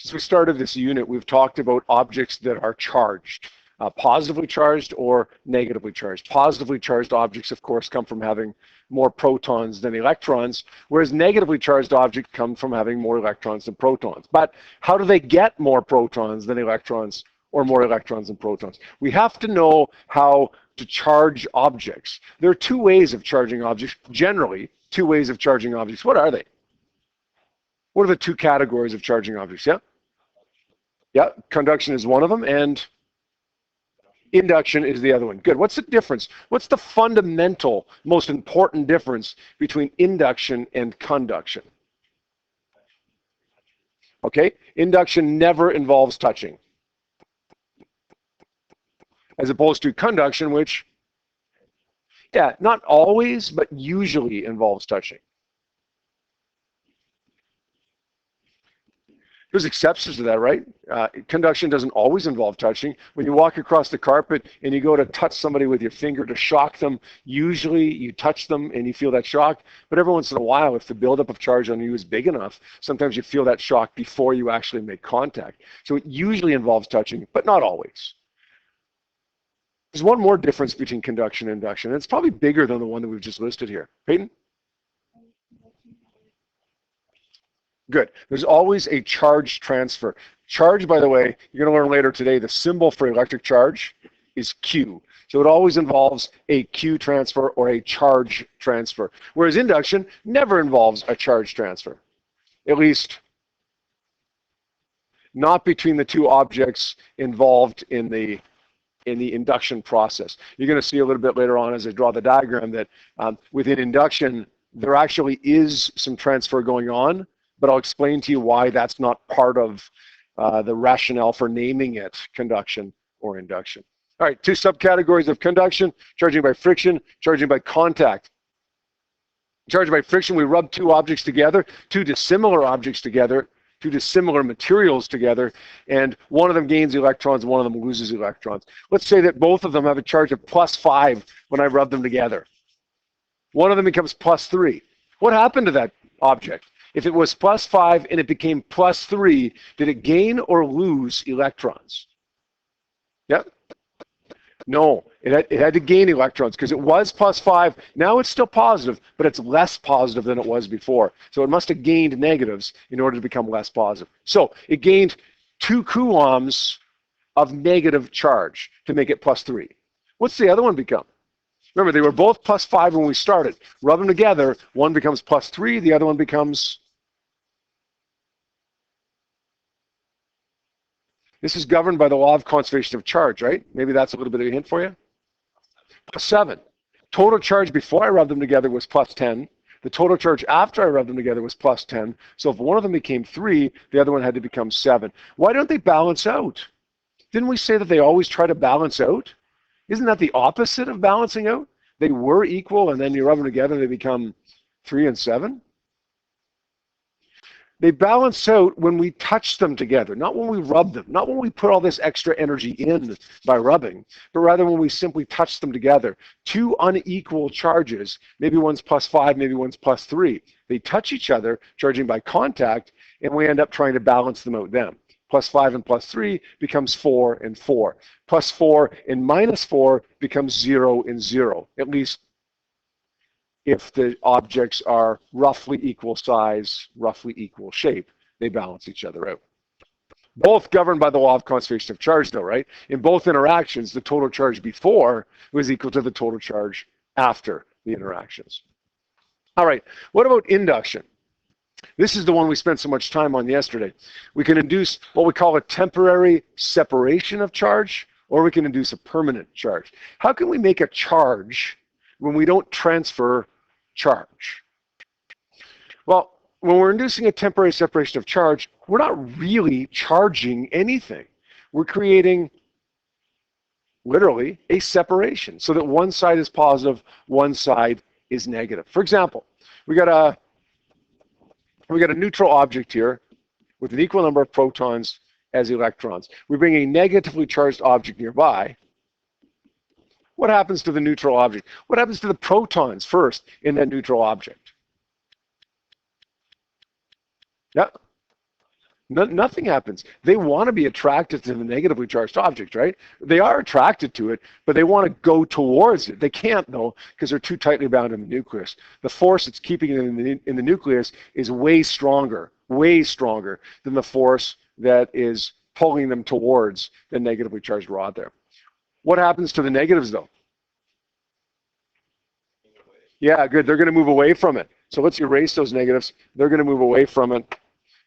Since we started this unit, we've talked about objects that are charged, positively charged or negatively charged. Positively charged objects, of course, come from having more protons than electrons, whereas negatively charged objects come from having more electrons than protons. But how do they get more protons than electrons or more electrons than protons? We have to know how to charge objects. There are two ways of charging objects, generally, two ways of charging objects. What are they? What are the two categories of charging objects? Yeah? Yeah, conduction is one of them, and induction is the other one. Good. What's the difference? What's the fundamental, most important difference between induction and conduction? Okay, induction never involves touching, as opposed to conduction, which, yeah, not always, but usually involves touching. There's exceptions to that, right? Conduction doesn't always involve touching. When you walk across the carpet and you go to touch somebody with your finger to shock them, usually you touch them and you feel that shock. But every once in a while, if the buildup of charge on you is big enough, sometimes you feel that shock before you actually make contact. So it usually involves touching, but not always. There's one more difference between conduction and induction, and it's probably bigger than the one that we've just listed here. Peyton? Good. There's always a charge transfer. Charge, by the way, you're going to learn later today, the symbol for electric charge is Q. So it always involves a Q transfer or a charge transfer, whereas induction never involves a charge transfer, at least not between the two objects involved in the induction process. You're going to see a little bit later on as I draw the diagram that within induction, there actually is some transfer going on, but I'll explain to you why that's not part of the rationale for naming it conduction or induction. All right, two subcategories of conduction: charging by friction, charging by contact. Charging by friction, we rub two objects together, two dissimilar objects together, two dissimilar materials together, and one of them gains electrons, one of them loses electrons. Let's say that both of them have a charge of +5 when I rub them together. One of them becomes +3. What happened to that object? If it was +5 and it became +3, did it gain or lose electrons? Yep. No, it had to gain electrons because it was +5. Now it's still positive, but it's less positive than it was before. So it must have gained negatives in order to become less positive. So it gained 2 coulombs of negative charge to make it +3. What's the other one become? Remember, they were both +5 when we started. Rub them together, one becomes +3, the other one becomes... This is governed by the law of conservation of charge, right? Maybe that's a little bit of a hint for you. +7. Total charge before I rubbed them together was +10. The total charge after I rubbed them together was +10. So if one of them became 3, the other one had to become 7. Why don't they balance out? Didn't we say that they always try to balance out? Isn't that the opposite of balancing out? They were equal, and then you rub them together, they become 3 and 7. They balance out when we touch them together, not when we rub them, not when we put all this extra energy in by rubbing, but rather when we simply touch them together. Two unequal charges, maybe one's +5, maybe one's +3. They touch each other, charging by contact, and we end up trying to balance them out then. +5 and +3 becomes 4 and 4. +4 and -4 becomes 0 and 0, at least if the objects are roughly equal size, roughly equal shape. They balance each other out. Both governed by the law of conservation of charge, though, right? In both interactions, the total charge before was equal to the total charge after the interactions. All right, what about induction? This is the one we spent so much time on yesterday. We can induce what we call a temporary separation of charge, or we can induce a permanent charge. How can we make a charge when we don't transfer charge? Well, when we're inducing a temporary separation of charge, we're not really charging anything. We're creating, literally, a separation so that one side is positive, one side is negative. For example, we got a neutral object here with an equal number of protons as electrons. We bring a negatively charged object nearby. What happens to the neutral object? What happens to the protons first in that neutral object? Yeah. Nothing happens. They want to be attracted to the negatively charged object, right? They are attracted to it, but they want to go towards it. They can't, though, because they're too tightly bound in the nucleus. The force that's keeping it in the nucleus is way stronger than the force that is pulling them towards the negatively charged rod there. What happens to the negatives, though? Yeah, good. They're going to move away from it. So let's erase those negatives. They're going to move away from it.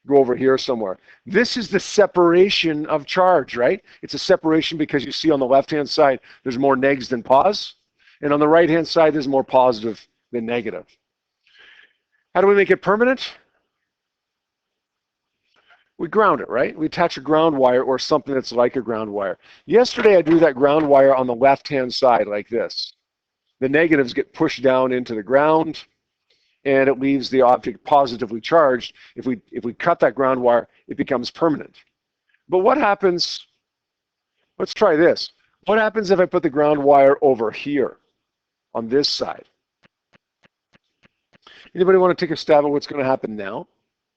Go over here somewhere. This is the separation of charge, right? It's a separation because you see on the left-hand side, there's more negs than pos. And on the right-hand side, there's more positive than negative. How do we make it permanent? We ground it, right? We attach a ground wire or something that's like a ground wire. Yesterday, I drew that ground wire on the left-hand side like this. The negatives get pushed down into the ground, and it leaves the object positively charged. If we cut that ground wire, it becomes permanent. But what happens, let's try this. What happens if I put the ground wire over here on this side? Anybody want to take a stab at what's going to happen now?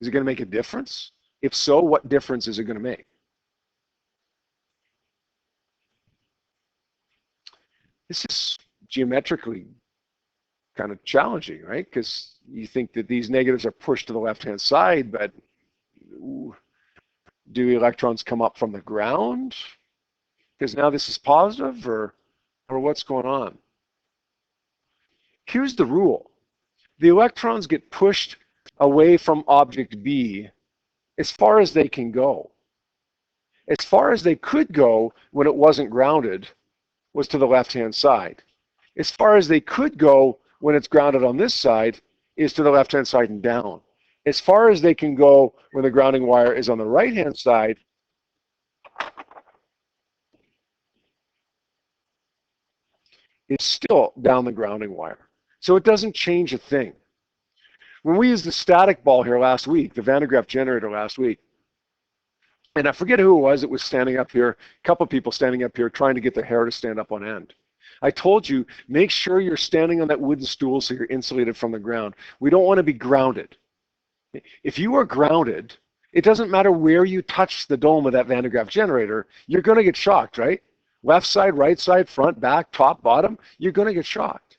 Is it going to make a difference? If so, what difference is it going to make? This is geometrically kind of challenging, right? Because you think that these negatives are pushed to the left-hand side, but do electrons come up from the ground? Because now this is positive, or what's going on? Here's the rule. The electrons get pushed away from object B as far as they can go. As far as they could go when it wasn't grounded was to the left-hand side. As far as they could go when it's grounded on this side is to the left-hand side and down. As far as they can go when the grounding wire is on the right-hand side, it's still down the grounding wire. So it doesn't change a thing. When we used the static ball here last week, the Van de Graaff generator last week, and I forget who it was standing up here, a couple of people standing up here trying to get their hair to stand up on end. I told you, make sure you're standing on that wooden stool so you're insulated from the ground. We don't want to be grounded. If you are grounded, it doesn't matter where you touch the dome of that Van de Graaff generator, you're going to get shocked, right? Left side, right side, front, back, top, bottom, you're going to get shocked.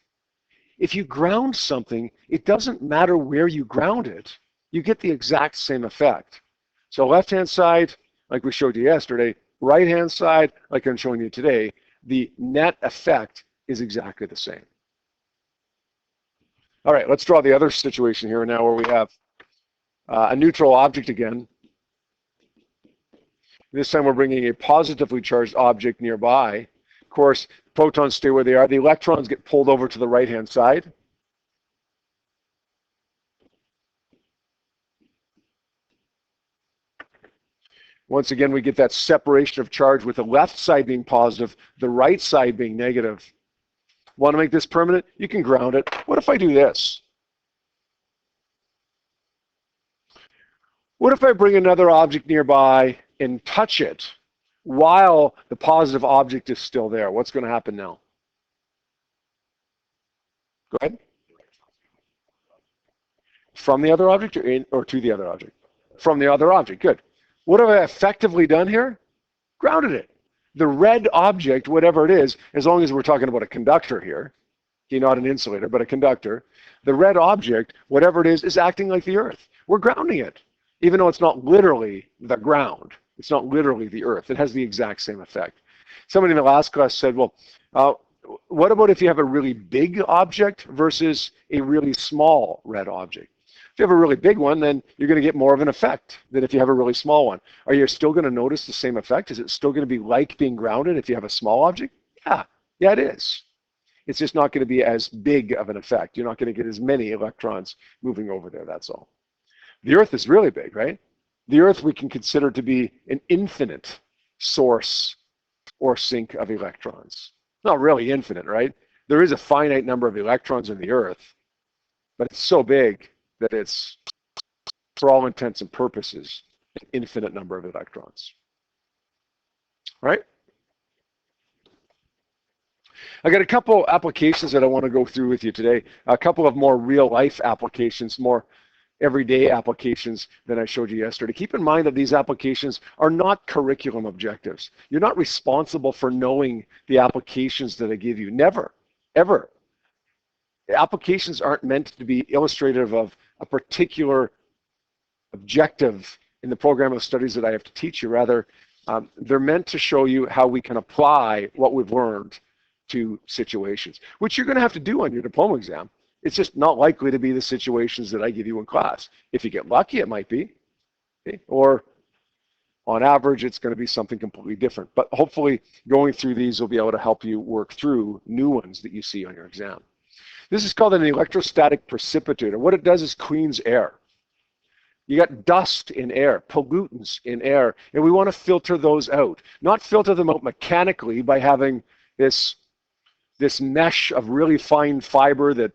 If you ground something, it doesn't matter where you ground it, you get the exact same effect. So left-hand side, like we showed you yesterday, right-hand side, like I'm showing you today, the net effect is exactly the same. All right, let's draw the other situation here now where we have a neutral object again. This time we're bringing a positively charged object nearby. Of course, protons stay where they are. The electrons get pulled over to the right-hand side. Once again, we get that separation of charge with the left side being positive, the right side being negative. Want to make this permanent? You can ground it. What if I do this? What if I bring another object nearby and touch it while the positive object is still there? What's going to happen now? Go ahead. From the other object or to the other object? From the other object. Good. What have I effectively done here? Grounded it. The red object, whatever it is, as long as we're talking about a conductor here, not an insulator, but a conductor, the red object, whatever it is acting like the Earth. We're grounding it, even though it's not literally the ground. It's not literally the Earth. It has the exact same effect. Somebody in the last class said, well, what about if you have a really big object versus a really small red object? If you have a really big one, then you're going to get more of an effect than if you have a really small one. Are you still going to notice the same effect? Is it still going to be like being grounded if you have a small object? Yeah, it is. It's just not going to be as big of an effect. You're not going to get as many electrons moving over there, that's all. The Earth is really big, right? The Earth we can consider to be an infinite source or sink of electrons. Not really infinite, right? There is a finite number of electrons in the Earth, but it's so big that it's, for all intents and purposes, an infinite number of electrons. Right? I got a couple applications that I want to go through with you today. A couple of more real-life applications, more everyday applications that I showed you yesterday. Keep in mind that these applications are not curriculum objectives. You're not responsible for knowing the applications that I give you. Never, ever. The applications aren't meant to be illustrative of a particular objective in the program of studies that I have to teach you. Rather, they're meant to show you how we can apply what we've learned to situations, which you're going to have to do on your diploma exam. It's just not likely to be the situations that I give you in class. If you get lucky, it might be. Okay? Or on average, it's going to be something completely different. But hopefully, going through these will be able to help you work through new ones that you see on your exam. This is called an electrostatic precipitator. What it does is cleans air. You got dust in air, pollutants in air, and we want to filter those out. Not filter them out mechanically by having this mesh of really fine fiber that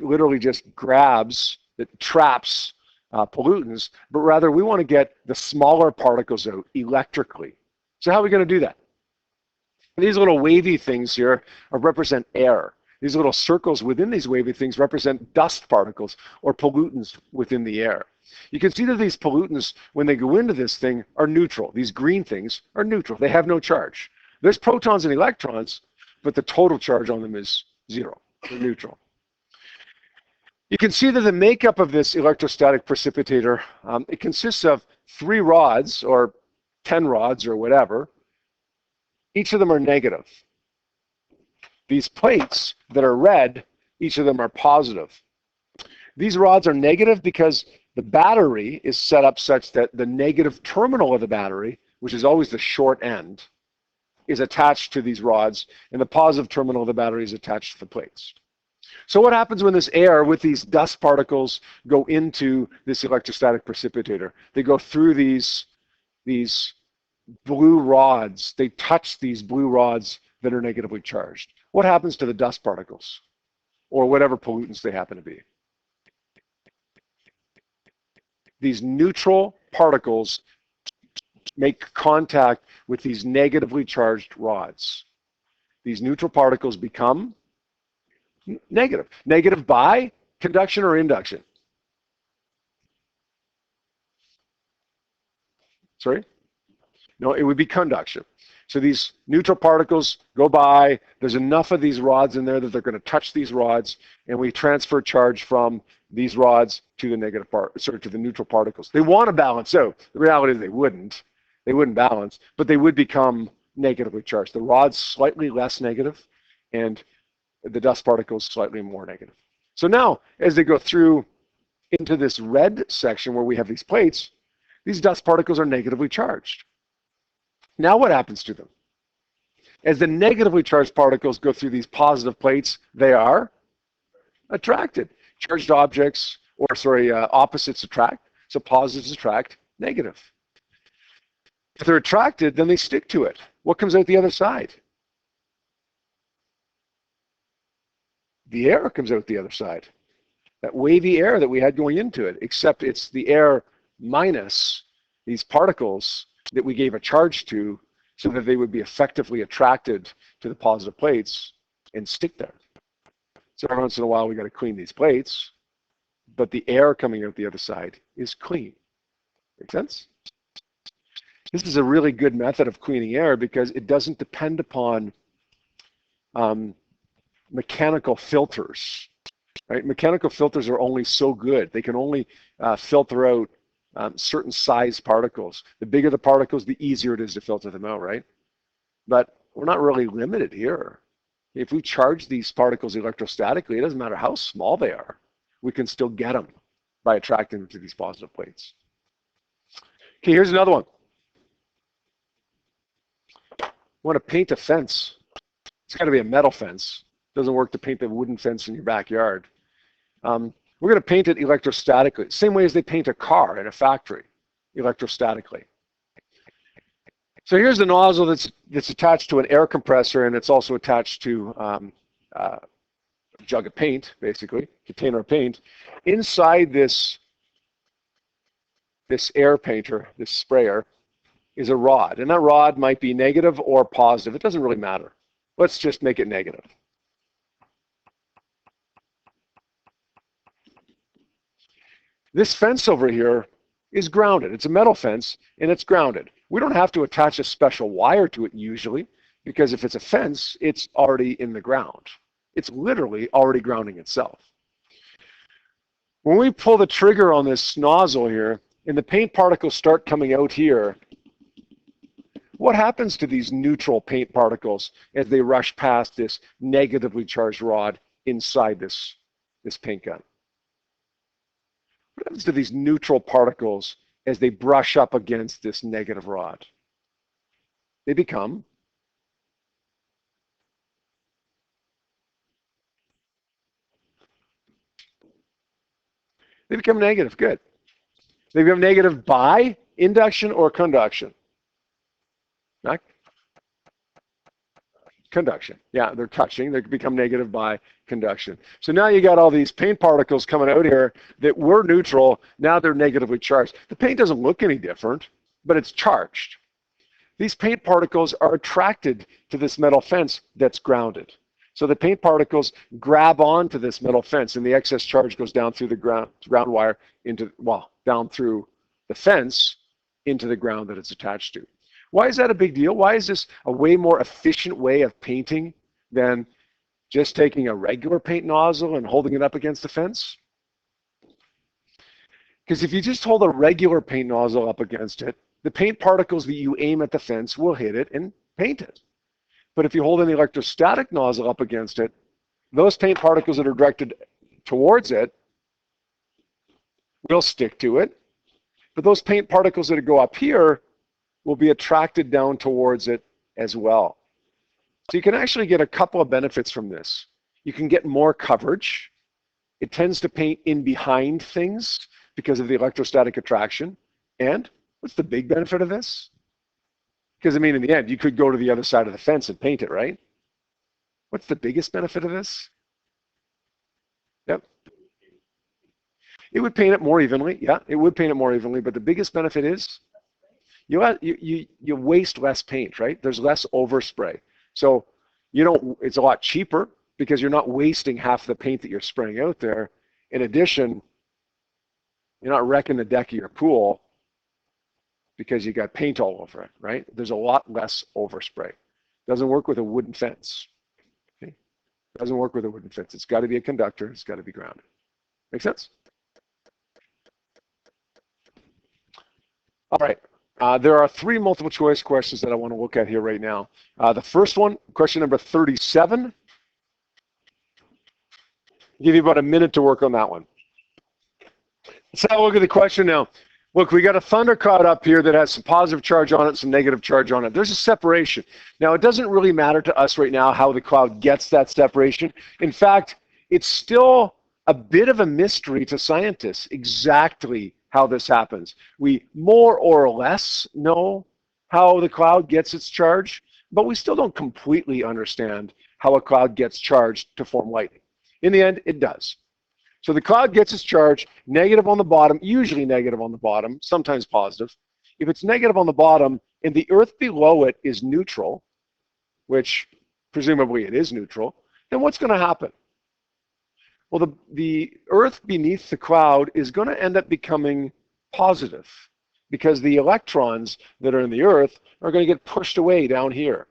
literally just grabs, that traps pollutants, but rather we want to get the smaller particles out electrically. So how are we going to do that? These little wavy things here represent air. These little circles within these wavy things represent dust particles or pollutants within the air. You can see that these pollutants, when they go into this thing, are neutral. These green things are neutral. They have no charge. There's protons and electrons, but the total charge on them is zero. They're neutral. You can see that the makeup of this electrostatic precipitator, it consists of 3 rods or 10 rods or whatever. Each of them are negative. These plates that are red, each of them are positive. These rods are negative because the battery is set up such that the negative terminal of the battery, which is always the short end, is attached to these rods, and the positive terminal of the battery is attached to the plates. So what happens when this air with these dust particles go into this electrostatic precipitator? They go through these blue rods. They touch these blue rods that are negatively charged. What happens to the dust particles or whatever pollutants they happen to be? These neutral particles make contact with these negatively charged rods. These neutral particles become negative. Negative by conduction or induction? Sorry? No, it would be conduction. So these neutral particles go by. There's enough of these rods in there that they're going to touch these rods, and we transfer charge from these rods to the negative part, sorry, to the neutral particles. They want to balance out. The reality is they wouldn't. They wouldn't balance, but they would become negatively charged. The rod's slightly less negative, and the dust particles slightly more negative. So now, as they go through into this red section where we have these plates, these dust particles are negatively charged. Now what happens to them? As the negatively charged particles go through these positive plates, they are attracted. Charged objects, or sorry, opposites attract, so positives attract negative. If they're attracted, then they stick to it. What comes out the other side? The air comes out the other side. That wavy air that we had going into it, except it's the air minus these particles that we gave a charge to so that they would be effectively attracted to the positive plates and stick there. So every once in a while we got to clean these plates, but the air coming out the other side is clean. Make sense? This is a really good method of cleaning air because it doesn't depend upon mechanical filters. Right? Mechanical filters are only so good. They can only filter out certain size particles. The bigger the particles, the easier it is to filter them out, right? But we're not really limited here. If we charge these particles electrostatically, it doesn't matter how small they are. We can still get them by attracting them to these positive plates. Okay, here's another one. I want to paint a fence. It's got to be a metal fence. It doesn't work to paint a wooden fence in your backyard. We're going to paint it electrostatically, same way as they paint a car in a factory, electrostatically. So here's the nozzle that's attached to an air compressor, and it's also attached to a jug of paint, basically, container of paint. Inside this air painter, this sprayer, is a rod, and that rod might be negative or positive. It doesn't really matter. Let's just make it negative. This fence over here is grounded. It's a metal fence, and it's grounded. We don't have to attach a special wire to it usually, because if it's a fence, it's already in the ground. It's literally already grounding itself. When we pull the trigger on this nozzle here, and the paint particles start coming out here, what happens to these neutral paint particles as they rush past this negatively charged rod inside this paint gun? What happens to these neutral particles as they brush up against this negative rod? They become negative. Good. They become negative by induction or conduction? Not conduction. Yeah, they're touching. They become negative by conduction. So now you got all these paint particles coming out here that were neutral. Now they're negatively charged. The paint doesn't look any different, but it's charged. These paint particles are attracted to this metal fence that's grounded. So the paint particles grab onto this metal fence, and the excess charge goes down through the ground wire into, well, down through the fence into the ground that it's attached to. Why is that a big deal? Why is this a way more efficient way of painting than just taking a regular paint nozzle and holding it up against the fence? Because if you just hold a regular paint nozzle up against it, the paint particles that you aim at the fence will hit it and paint it. But if you hold an electrostatic nozzle up against it, those paint particles that are directed towards it will stick to it. But those paint particles that go up here will be attracted down towards it as well. So you can actually get a couple of benefits from this. You can get more coverage. It tends to paint in behind things because of the electrostatic attraction. And what's the big benefit of this? Because, I mean, in the end, you could go to the other side of the fence and paint it, right? What's the biggest benefit of this? Yep. It would paint it more evenly. Yeah, it would paint it more evenly. But the biggest benefit is you waste less paint, right? There's less overspray. So it's a lot cheaper because you're not wasting half the paint that you're spraying out there. In addition, you're not wrecking the deck of your pool because you got paint all over it, right? There's a lot less overspray. Doesn't work with a wooden fence. Okay? Doesn't work with a wooden fence. It's got to be a conductor. It's got to be grounded. Make sense? All right. There are 3 multiple choice questions that I want to look at here right now. The first one, question number 37. I'll give you about a minute to work on that one. Let's have a look at the question now. Look, we got a thunder cloud up here that has some positive charge on it, some negative charge on it. There's a separation. Now, it doesn't really matter to us right now how the cloud gets that separation. In fact, it's still a bit of a mystery to scientists exactly how this happens. We more or less know how the cloud gets its charge, but we still don't completely understand how a cloud gets charged to form lightning. In the end, it does. So the cloud gets its charge, negative on the bottom, usually negative on the bottom, sometimes positive. If it's negative on the bottom and the Earth below it is neutral, which presumably it is neutral, then what's going to happen? Well, the Earth beneath the cloud is going to end up becoming positive because the electrons that are in the Earth are going to get pushed away down here.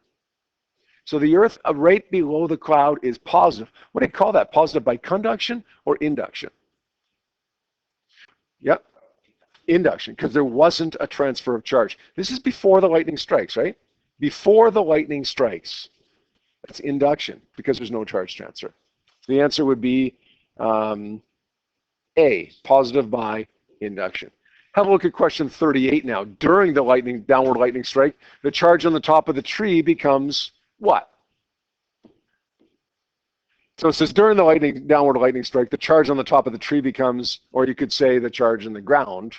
So the Earth right below the cloud is positive. What do you call that? Positive by conduction or induction? Yep, induction, because there wasn't a transfer of charge. This is before the lightning strikes, right? Before the lightning strikes. That's induction, because there's no charge transfer. The answer would be A, positive by induction. Have a look at question 38 now. During the downward lightning strike, the charge on the top of the tree becomes what? So it says during the downward lightning strike, the charge on the top of the tree becomes, or you could say the charge in the ground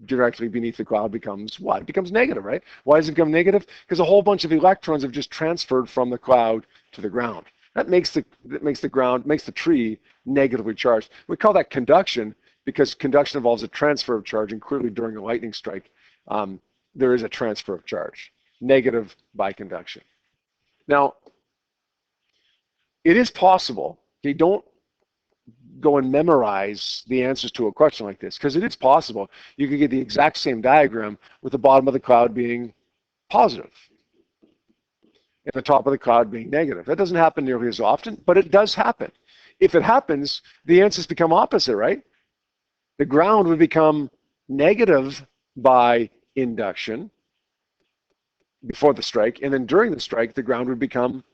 directly beneath the cloud becomes what? It becomes negative, right? Why does it become negative? Because a whole bunch of electrons have just transferred from the cloud to the ground. That makes the tree negatively charged. We call that conduction because conduction involves a transfer of charge, and clearly during a lightning strike, there is a transfer of charge, negative by conduction. Now, it is possible, okay, don't go and memorize the answers to a question like this, because it is possible. You could get the exact same diagram with the bottom of the cloud being positive and the top of the cloud being negative. That doesn't happen nearly as often, but it does happen. If it happens, the answers become opposite, right? The ground would become negative by induction before the strike, and then during the strike, the ground would become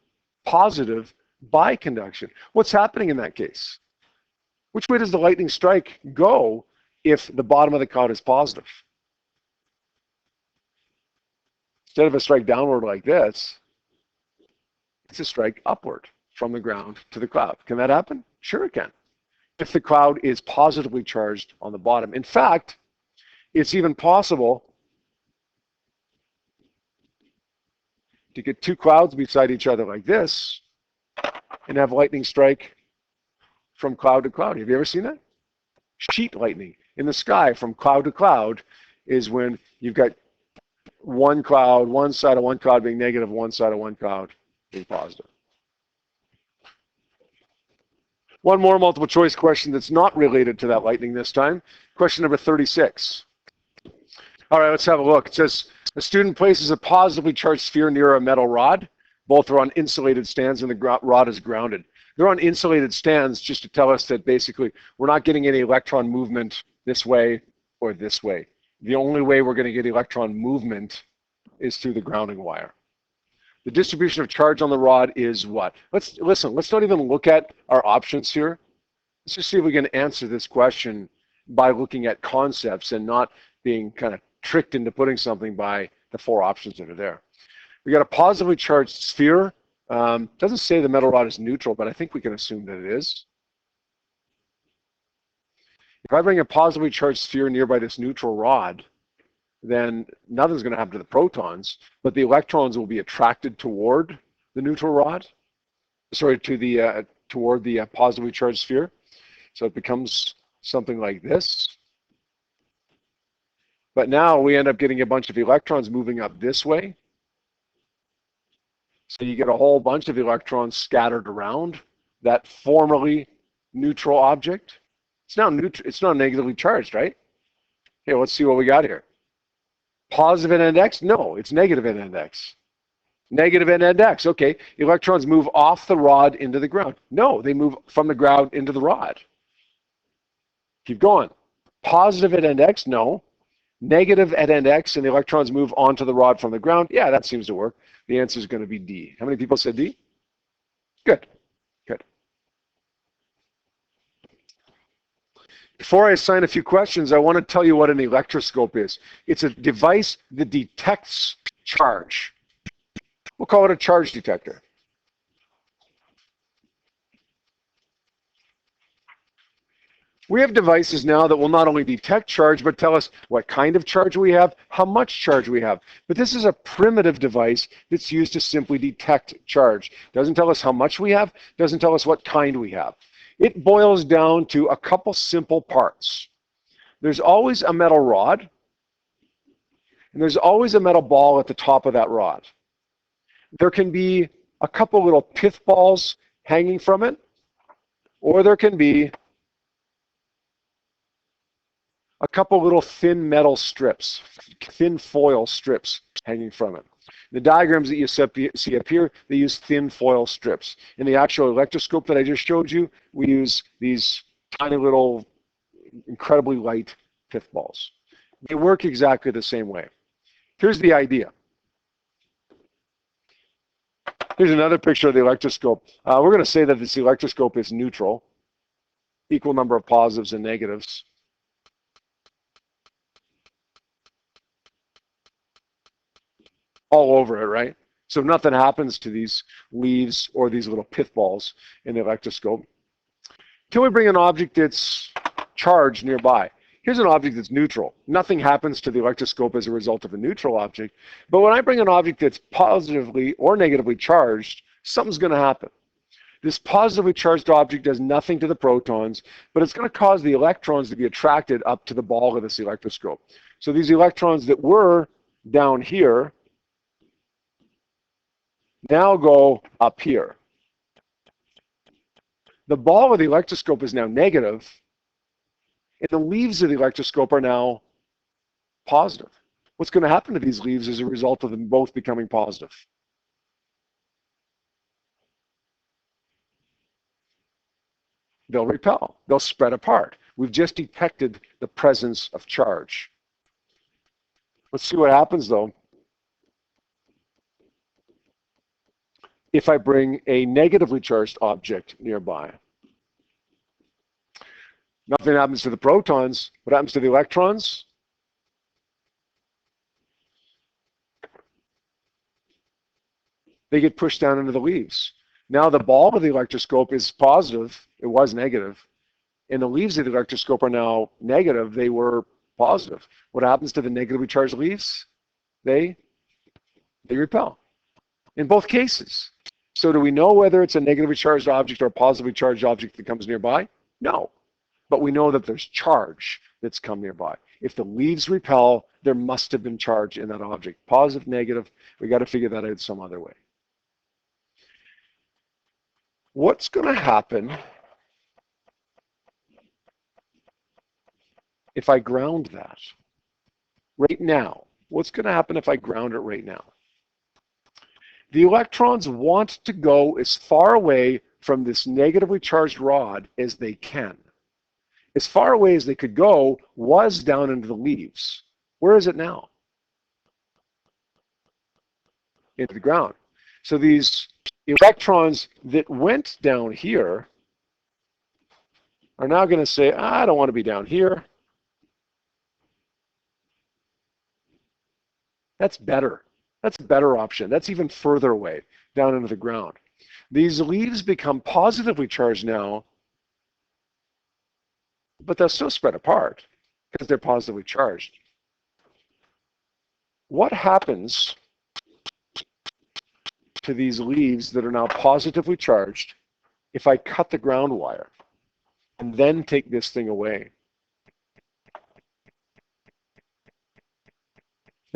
positive by conduction. What's happening in that case? Which way does the lightning strike go if the bottom of the cloud is positive? Instead of a strike downward like this, it's a strike upward from the ground to the cloud. Can that happen? Sure it can. If the cloud is positively charged on the bottom. In fact, it's even possible to get two clouds beside each other like this and have lightning strike from cloud to cloud. Have you ever seen that? Sheet lightning in the sky from cloud to cloud is when you've got one cloud, one side of one cloud being negative, one side of one cloud being positive. One more multiple choice question that's not related to that lightning this time. Question number 36. All right, let's have a look. It says, a student places a positively charged sphere near a metal rod. Both are on insulated stands and the rod is grounded. They're on insulated stands just to tell us that basically we're not getting any electron movement this way or this way. The only way we're going to get electron movement is through the grounding wire. The distribution of charge on the rod is what? Let's not even look at our options here. Let's just see if we can answer this question by looking at concepts and not being kind of tricked into putting something by the four options that are there. We got a positively charged sphere. Doesn't say the metal rod is neutral, but I think we can assume that it is. If I bring a positively charged sphere nearby this neutral rod, then nothing's going to happen to the protons, but the electrons will be attracted toward the neutral rod, sorry, to toward the positively charged sphere. So it becomes something like this. But now we end up getting a bunch of electrons moving up this way. So you get a whole bunch of electrons scattered around that formerly neutral object. It's now negatively charged, right? Okay, let's see what we got here. Positive at end x? No, it's negative at end x. Negative at end x. Okay, electrons move off the rod into the ground. No, they move from the ground into the rod. Keep going. Positive at end x? No. Negative at end x, and the electrons move onto the rod from the ground. Yeah, that seems to work. The answer is going to be D. How many people said D? Good. Good. Before I assign a few questions, I want to tell you what an electroscope is. It's a device that detects charge. We'll call it a charge detector. We have devices now that will not only detect charge, but tell us what kind of charge we have, how much charge we have. But this is a primitive device that's used to simply detect charge. Doesn't tell us how much we have, doesn't tell us what kind we have. It boils down to a couple simple parts. There's always a metal rod, and there's always a metal ball at the top of that rod. There can be a couple little pith balls hanging from it, or there can be a couple little thin metal strips, thin foil strips hanging from it. The diagrams that you see up here, they use thin foil strips. In the actual electroscope that I just showed you, we use these tiny little, incredibly light pith balls. They work exactly the same way. Here's the idea. Here's another picture of the electroscope. We're going to say that this electroscope is neutral, equal number of positives and negatives. All over it, right? So nothing happens to these leaves or these little pith balls in the electroscope until we bring an object that's charged nearby. Here's an object that's neutral. Nothing happens to the electroscope as a result of a neutral object. But when I bring an object that's positively or negatively charged, something's going to happen. This positively charged object does nothing to the protons, but it's going to cause the electrons to be attracted up to the ball of this electroscope. So these electrons that were down here now go up here. The ball of the electroscope is now negative, and the leaves of the electroscope are now positive. What's going to happen to these leaves as a result of them both becoming positive? They'll repel. They'll spread apart. We've just detected the presence of charge. Let's see what happens, though, if I bring a negatively charged object nearby. Nothing happens to the protons. What happens to the electrons? They get pushed down into the leaves. Now the ball of the electroscope is positive. It was negative. And the leaves of the electroscope are now negative. They were positive. What happens to the negatively charged leaves? They repel in both cases. So do we know whether it's a negatively charged object or a positively charged object that comes nearby? No. But we know that there's charge that's come nearby. If the leaves repel, there must have been charge in that object. Positive, negative, we got to figure that out some other way. What's going to happen if I ground that right now? What's going to happen if I ground it right now? The electrons want to go as far away from this negatively charged rod as they can. As far away as they could go was down into the leaves. Where is it now? Into the ground. So these electrons that went down here are now going to say, I don't want to be down here. That's better. That's a better option. That's even further away, down into the ground. These leaves become positively charged now, but they'll still spread apart because they're positively charged. What happens to these leaves that are now positively charged if I cut the ground wire and then take this thing away?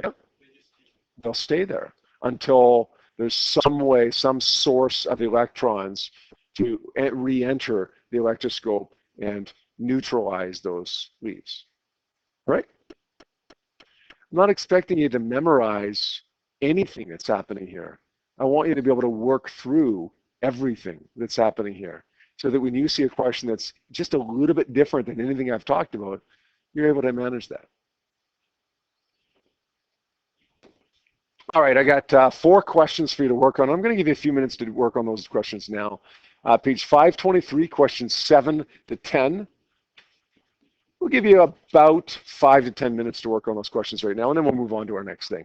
Yep. They'll stay there until there's some way, some source of electrons to re-enter the electroscope and neutralize those leaves. All right? I'm not expecting you to memorize anything that's happening here. I want you to be able to work through everything that's happening here so that when you see a question that's just a little bit different than anything I've talked about, you're able to manage that. All right, I got 4 questions for you to work on. I'm going to give you a few minutes to work on those questions now. Page 523, questions 7 to 10. We'll give you about 5 to 10 minutes to work on those questions right now, and then we'll move on to our next thing.